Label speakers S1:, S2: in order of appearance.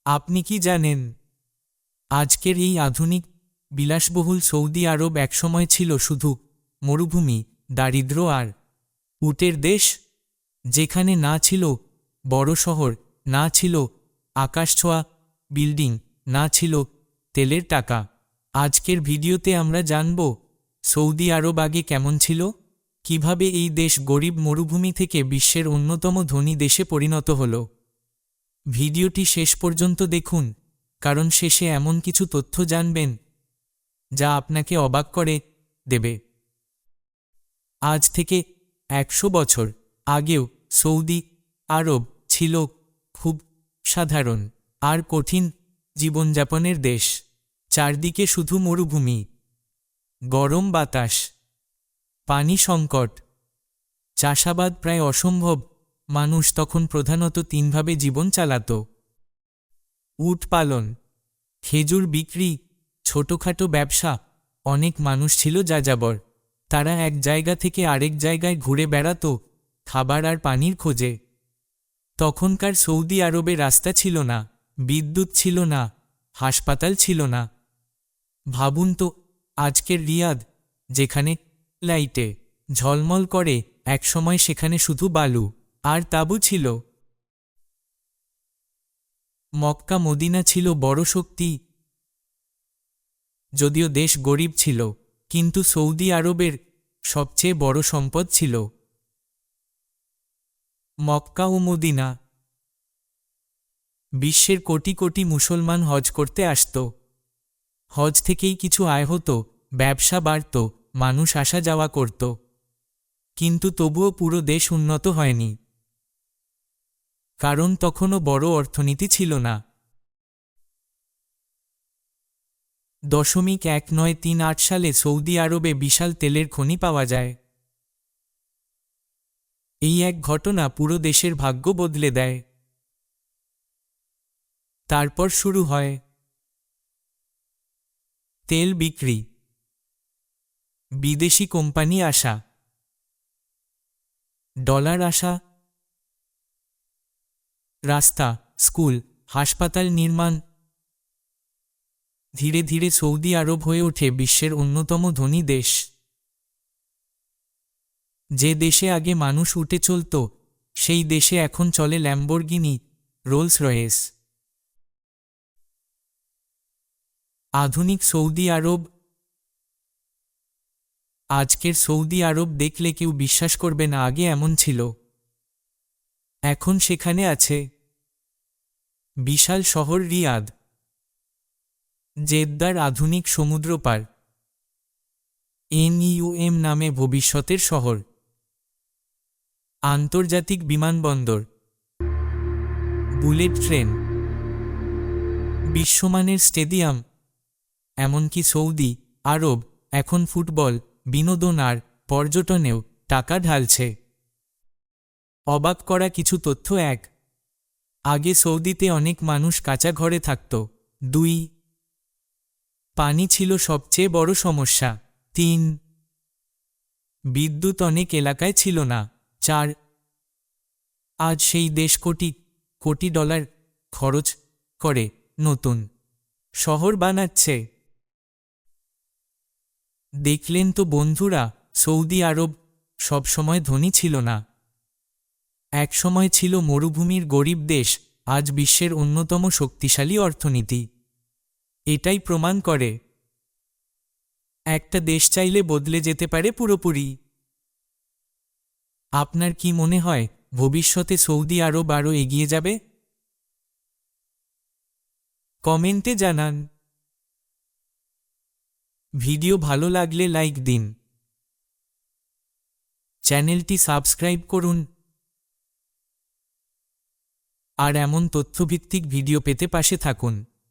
S1: আপনি কি জানেন, আজকের এই আধুনিক বিলাসবহুল সৌদি আরব একসময় ছিল শুধু মরুভূমি, দারিদ্র্য আর উটের দেশ, যেখানে না ছিল বড় শহর, না ছিল আকাশছোঁয়া বিল্ডিং, না ছিল তেলের টাকা। আজকের ভিডিওতে আমরা জানব সৌদি আরব আগে কেমন ছিল, কিভাবে এই দেশ গরিব মরুভূমি থেকে বিশ্বের অন্যতম ধনী দেশে পরিণত হল। ভিডিওটি শেষ পর্যন্ত দেখুন, কারণ শেষে এমন কিছু তথ্য জানবেন যা আপনাকে অবাক করে দেবে। আজ থেকে 100 বছর আগেও সৌদি আরব ছিল খুব সাধারণ আর কঠিন জীবনযাপনের দেশ। চারদিকে শুধু মরুভূমি, গরম বাতাস, পানি সংকট, চাষাবাদ প্রায় অসম্ভব। মানুষ তখন প্রধানত তিনভাবে জীবন চালাত: উট পালন, খেজুর বিক্রি, ছোটখাটো ব্যবসা। অনেক মানুষ ছিল যাযাবর। তারা এক জায়গা থেকে আরেক জায়গায় ঘুরে বেড়াত খাবার আর পানির খোঁজে। তখনকার সৌদি আরবে রাস্তা ছিল না, বিদ্যুৎ ছিল না, হাসপাতাল ছিল না। ভাবুন তো, আজকের রিয়াদ যেখানে লাইটে ঝলমল করে, একসময় সেখানে শুধু বালু আর তাঁবু ছিল। মক্কা মদিনা ছিল বড় শক্তি। যদিও দেশ গরিব ছিল, কিন্তু সৌদি আরবের সবচেয়ে বড় সম্পদ ছিল মক্কা ও মদিনা। বিশ্বের কোটি কোটি মুসলমান হজ করতে আসত। হজ থেকেই কিছু আয় হতো, ব্যবসা বাড়ত, মানুষ আসা যাওয়া করত। কিন্তু তবুও পুরো দেশ উন্নত হয়নি, কারণ তখনও বড় অর্থনীতি ছিল না। 1938 সালে সৌদি আরবে বিশাল তেলের খনি পাওয়া যায়। এই এক ঘটনা পুরো দেশের ভাগ্য বদলে দেয়। তারপর শুরু হয় তেল বিক্রি, বিদেশি কোম্পানি আসা, ডলার আসা, রাস্তা, স্কুল, হাসপাতাল নির্মাণ। ধীরে ধীরে সৌদি আরব হয়ে ওঠে বিশ্বের অন্যতম ধনী দেশ। যে দেশে আগে মানুষ উঠে চলত, সেই দেশে এখন চলে ল্যাম্বরগিনি, রোলস রয়েস। আধুনিক সৌদি আরব। আজকের সৌদি আরব দেখলে কেউ বিশ্বাস করবে না আগে এমন ছিল। এখন সেখানে আছে বিশাল শহর রিয়াদ, জেদ্দার আধুনিক সমুদ্র পার, NUM নামে ভবিষ্যতের শহর, আন্তর্জাতিক বিমানবন্দর, বুলেট ট্রেন, বিশ্বমানের স্টেডিয়াম। এমনকি সৌদি আরব এখন ফুটবল, বিনোদন আর পর্যটনেও টাকা ঢালছে। অবাক করা কিছু তথ্য: 1. আগে সৌদিতে অনেক মানুষ কাঁচা ঘরে থাকত। 2. পানি ছিল সবচেয়ে বড় সমস্যা। 3. বিদ্যুৎ অনেক এলাকায় ছিল না। 4. আজ সেই দেশ কোটি কোটি ডলার খরচ করে নতুন শহর বানাচ্ছে। দেখলেন তো বন্ধুরা, সৌদি আরব সবসময় ধনী ছিল না। একসময় ছিল মরুভূমির গরিব দেশ, আজ বিশ্বের অন্যতম শক্তিশালী অর্থনীতি। এটাই প্রমাণ করে একটা দেশ চাইলে বদলে যেতে পারে পুরোপুরি। আপনার কি মনে হয় ভবিষ্যতে সৌদি আরব আরও এগিয়ে যাবে? কমেন্টে জানান। ভিডিও ভালো লাগলে লাইক দিন, চ্যানেলটি সাবস্ক্রাইব করুন আর এমন তথ্যভিত্তিক ভিডিও পেতে পাশে থাকুন।